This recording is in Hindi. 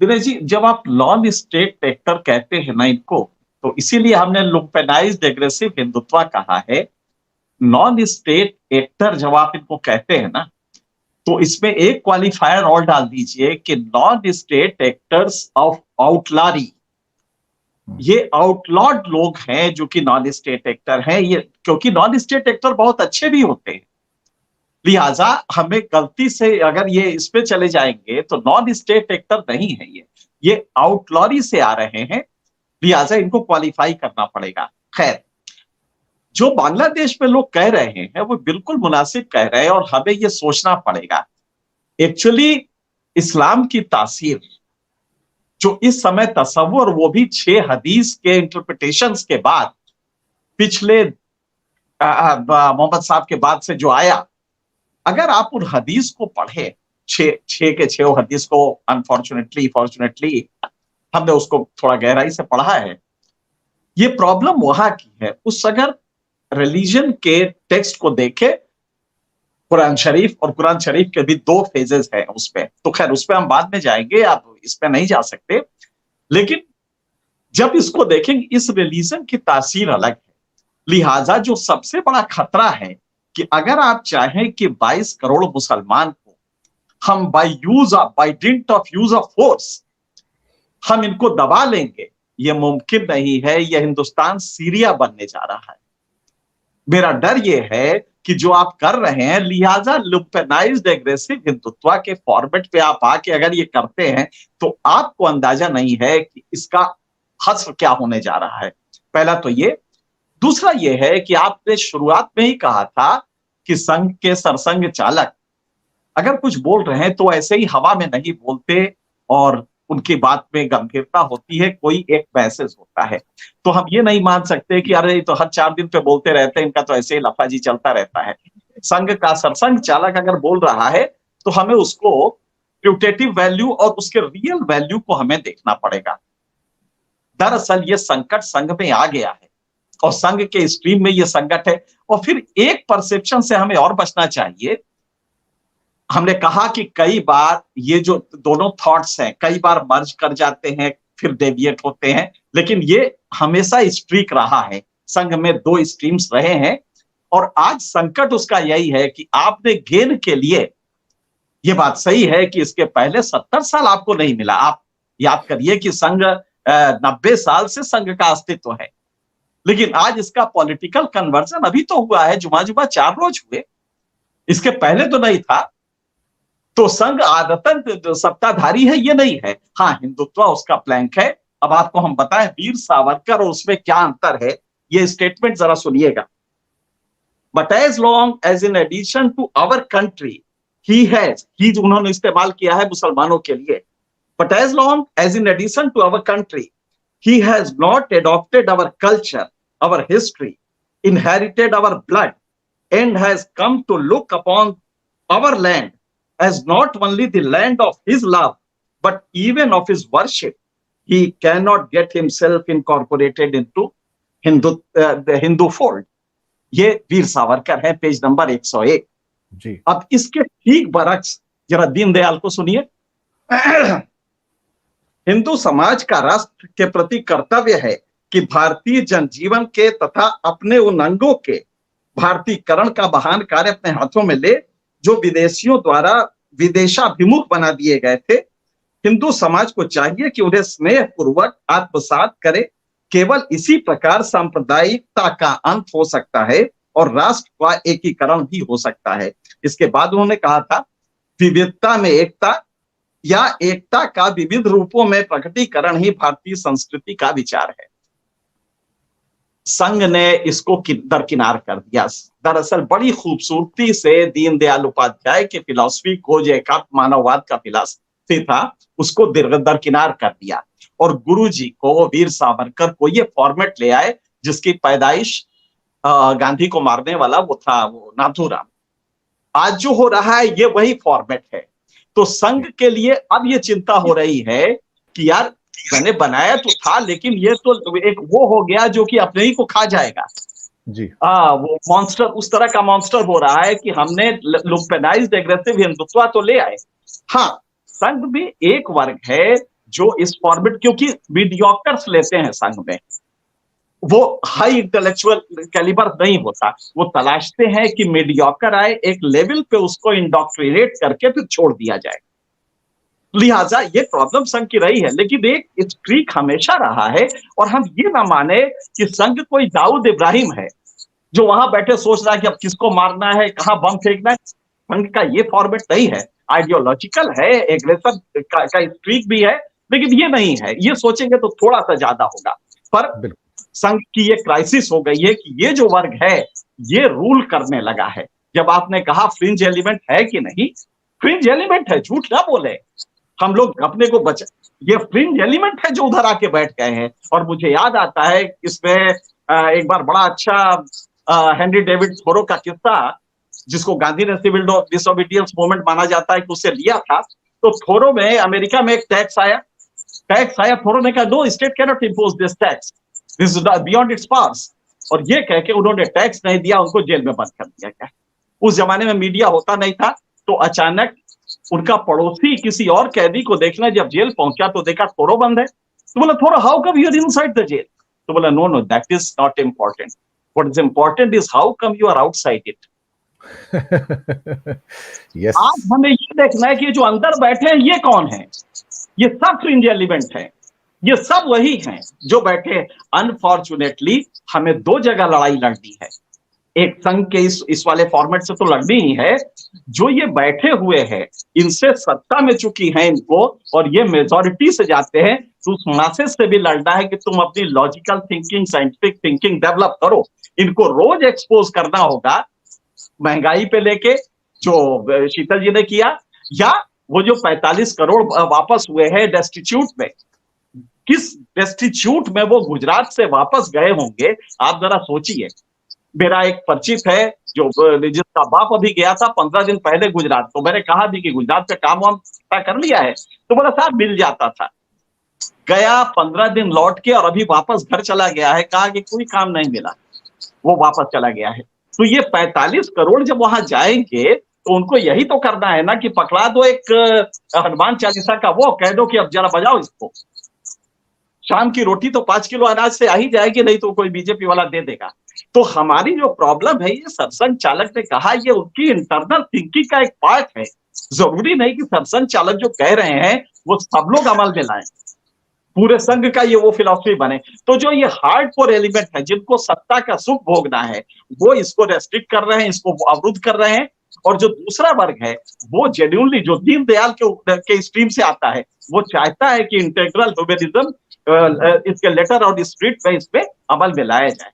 दिनेश जी, जब आप नॉन स्टेट एक्टर कहते हैं ना इनको, तो इसीलिए हमने लुम्पेनाइज्ड एग्रेसिव हिंदुत्व कहा है। नॉन स्टेट एक्टर जब आप इनको कहते हैं ना, तो इसमें एक क्वालिफायर और डाल दीजिए कि नॉन स्टेट एक्टर्स ऑफ आउटलारी। ये आउटलॉड लोग हैं जो कि नॉन स्टेट एक्टर हैं, ये क्योंकि नॉन स्टेट एक्टर बहुत अच्छे भी होते हैं। लिहाजा हमें गलती से अगर ये इस पे चले जाएंगे तो नॉन स्टेट एक्टर नहीं है ये आउटलॉरी से आ रहे हैं। लिहाजा इनको क्वालिफाई करना पड़ेगा। खैर, जो बांग्लादेश में लोग कह रहे हैं वो बिल्कुल मुनासिब कह रहे हैं और हमें ये सोचना पड़ेगा। एक्चुअली इस्लाम की तासीर जो इस समय तसव्वुर, वो भी 6 हदीस के इंटरप्रिटेशंस के बाद, पिछले मोहम्मद साहब के बाद से जो आया, अगर आप उन हदीस को पढ़े, छह हदीस को, अनफॉर्चुनेटली फॉर्चुनेटली हमने उसको थोड़ा गहराई से पढ़ा है। ये प्रॉब्लम वहां की है। उस अगर रिलीजन के टेक्स्ट को देखे, कुरान शरीफ, और कुरान शरीफ के भी 2 फेजेस हैं उस पे, तो खैर उस पे हम बाद में जाएंगे, आप इस पे नहीं जा सकते। लेकिन जब इसको देखेंगे, इस रिलीजन की तासीर अलग है। लिहाजा जो सबसे बड़ा खतरा है कि अगर आप चाहें कि 22 करोड़ मुसलमान को हम by dint of use of force हम इनको दबा लेंगे, यह मुमकिन नहीं है। यह हिंदुस्तान सीरिया बनने जा रहा है। मेरा डर यह है कि जो आप कर रहे हैं, लिहाजा लुम्पेनाइज्ड एग्रेसिव हिंदुत्व के फॉर्मेट पे आप आके अगर ये करते हैं, तो आपको अंदाजा नहीं है कि इसका हश्र क्या होने जा रहा है। पहला तो ये। दूसरा ये है कि आपने शुरुआत में ही कहा था कि संघ के सरसंघ चालक अगर कुछ बोल रहे हैं तो ऐसे ही हवा में नहीं बोलते, और उनकी बात में गंभीरता होती है, कोई एक मैसेज होता है। तो हम ये नहीं मान सकते कि अरे तो हर 4 दिन पे बोलते रहते हैं, इनका तो ऐसे ही लफाजी चलता रहता है। संघ का सरसंघ चालक अगर बोल रहा है तो हमें उसको प्यूटेटिव वैल्यू और उसके रियल वैल्यू को हमें देखना पड़ेगा। दरअसल ये संकट संघ में आ गया है और संघ के स्ट्रीम में ये संकट है। और फिर एक परसेप्शन से हमें और बचना चाहिए। हमने कहा कि कई बार ये जो दोनों थॉट्स हैं कई बार मर्ज कर जाते हैं, फिर डेविएट होते हैं, लेकिन ये हमेशा स्ट्रीक रहा है। संघ में 2 स्ट्रीम्स रहे हैं और आज संकट उसका यही है कि आपने गेन के लिए, ये बात सही है कि इसके पहले 70 साल आपको नहीं मिला। आप याद करिए कि संघ 90 साल से संघ का अस्तित्व है, लेकिन आज इसका पॉलिटिकल कन्वर्जन अभी तो हुआ है। जुमा जुमा 4 रोज हुए, इसके पहले तो नहीं था। तो संघ आदतन सत्ताधारी है, ये नहीं है। हाँ, हिंदुत्व उसका प्लैंक है। अब आपको हम बताएं वीर सावरकर और उसमें क्या अंतर है, ये स्टेटमेंट जरा सुनिएगा। But as long as in addition to our country he has, he जो उन्होंने इस्तेमाल किया है मुसलमानों के लिए, but as long as in addition to our country he has not adopted our culture, our history, inherited our blood, and has come to look upon our land as not only the land of his love, but even of his worship, he cannot get himself incorporated into the Hindu fold. ये वीर सावरकर है, पेज नंबर 101 जी। अब इसके ठीक बरक्स जरा दीनदयाल को सुनिए। हिंदू समाज का राष्ट्र के प्रति कर्तव्य है कि भारतीय जनजीवन के तथा अपने उन अंगों के भारतीयकरण का महान कार्य अपने हाथों में ले जो विदेशियों द्वारा विदेशाभिमुख बना दिए गए थे। हिंदू समाज को चाहिए कि उन्हें स्नेह पूर्वक आत्मसात करे। केवल इसी प्रकार सांप्रदायिकता का अंत हो सकता है और राष्ट्र का एकीकरण भी हो सकता है। इसके बाद उन्होंने कहा था, विविधता में एकता या एकता का विविध रूपों में प्रकटीकरण ही भारतीय संस्कृति का विचार है। संघ ने इसको दरकिनार कर दिया। दरअसल बड़ी खूबसूरती से दीनदयाल उपाध्याय के फिलॉसफी को, जो एकात्म मानववाद का फिलॉसफी था, उसको दरकिनार कर दिया और गुरुजी को, वीर सावरकर को ये फॉर्मेट ले आए जिसकी पैदाइश गांधी को मारने वाला वो था, वो नाथूराम। आज जो हो रहा है ये वही फॉर्मेट है। तो संघ के लिए अब ये चिंता हो रही है कि यार मैंने बनाया तो था, लेकिन ये तो एक वो हो गया जो कि अपने ही को खा जाएगा जी। वो मॉन्स्टर, उस तरह का मॉन्स्टर हो रहा है कि हमने लुम्पेनाइज्ड एग्रेसिव हिंदुत्व तो ले आए। हाँ, संघ भी एक वर्ग है जो इस फॉर्मेट, क्योंकि मीडियोकर्स लेते हैं संघ में, वो हाई इंटेलेक्चुअल कैलिबर नहीं होता, वो तलाशते हैं कि मीडियोकर आए, एक लेवल पे उसको इंडोक्ट्रिनेट करके फिर छोड़ दिया जाए। लिहाजा ये प्रॉब्लम संघ की रही है, लेकिन एक स्ट्रीक हमेशा रहा है। और हम ये ना माने कि संघ कोई दाऊद इब्राहिम है जो वहां बैठे सोच रहा है कि अब किसको मारना है, कहां बम फेंकना है। संघ का ये फॉर्मेट नहीं है, आइडियोलॉजिकल है, एग्रेशन का स्ट्रीक भी है, लेकिन ये नहीं है। ये सोचेंगे तो थोड़ा सा ज्यादा होगा। पर संघ की ये क्राइसिस हो गई है कि ये जो वर्ग है ये रूल करने लगा है। जब आपने कहा फ्रिंज एलिमेंट है कि नहीं, फ्रिंज एलिमेंट है, झूठ ना बोले। हम लोग अपने को बचा, ये फ्रिंज एलिमेंट है जो उधर आके बैठ गए हैं। और मुझे याद आता है इसमें एक बार बड़ा अच्छा हेनरी डेविड थोरो का किस्सा, जिसको गांधी ने सिविल डिसोबीडियंस मूवमेंट माना जाता है कि उससे लिया था। तो थोरो में अमेरिका में एक टैक्स आया, थोरो ने कहा no state can not impose this tax, this is beyond its powers. और ये कह के उन्होंने टैक्स नहीं दिया, उनको जेल में बंद कर दिया गया। उस जमाने में मीडिया होता नहीं था, तो अचानक उनका पड़ोसी किसी और कैदी को देखना, जब जेल पहुंचा तो देखा थोरो बंद है। तो बोला Thoreau how come you are inside the jail? तो बोला no no that is not important, what is important is how come you are outside it. yes. आज हमें ये देखना है कि जो अंदर बैठे हैं ये कौन है। ये सब फ्रिंज एलिमेंट है, ये सब वही हैं जो बैठे। अनफॉर्चुनेटली हमें दो जगह लड़ाई लड़नी है। एक संघ के इस वाले फॉर्मेट से तो लड़नी ही है, जो ये बैठे हुए हैं इनसे सत्ता में चुकी है इनको, और ये मेजॉरिटी से जाते हैं, तो उस मासेस से भी लड़ना है कि तुम अपनी logical thinking, scientific thinking develop करो। इनको रोज एक्सपोज करना होगा, महंगाई पे लेके जो शीतल जी ने किया, या वो जो 45 करोड़ वापस हुए हैं डेस्टिट्यूट में, किस डेस्टिट्यूट में वो गुजरात से वापस गए होंगे, आप जरा सोचिए। मेरा एक परिचित है जो जिसका बाप अभी गया था 15 दिन पहले गुजरात, तो मैंने कहा भी कि गुजरात का काम वाम कर लिया है, तो बोला साहब मिल जाता था। गया 15 दिन लौट के और अभी वापस घर चला गया है, कहा कि कोई काम नहीं मिला, वो वापस चला गया है। तो ये 45 करोड़ जब वहां जाएंगे तो उनको यही तो करना है ना कि पकड़ा दो एक हनुमान चालीसा का, वो कह दो कि अब जरा बजाओ इसको। शाम की रोटी तो 5 किलो अनाज से आ ही जाएगी, नहीं तो कोई बीजेपी वाला दे देगा। तो हमारी जो प्रॉब्लम है, ये सरसंघ चालक ने कहा, ये उनकी इंटरनल थिंकिंग का एक पार्ट है। जरूरी नहीं कि सरसंघ चालक जो कह रहे हैं वो सब लोग अमल में लाएं, पूरे संघ का ये वो फिलॉसफी बने। तो जो ये हार्डकोर एलिमेंट है, जिनको सत्ता का सुख भोगना है, वो इसको रेस्ट्रिक्ट कर रहे हैं, इसको अवरुद्ध कर रहे हैं। और जो दूसरा वर्ग है, वो जेन्युइनली जो दीनदयाल के स्ट्रीम से आता है, वो चाहता है कि इंटेग्रल ह्यूमनिज्म इसके लेटर और स्पिरिट पे इस पे अमल में लाया जाए।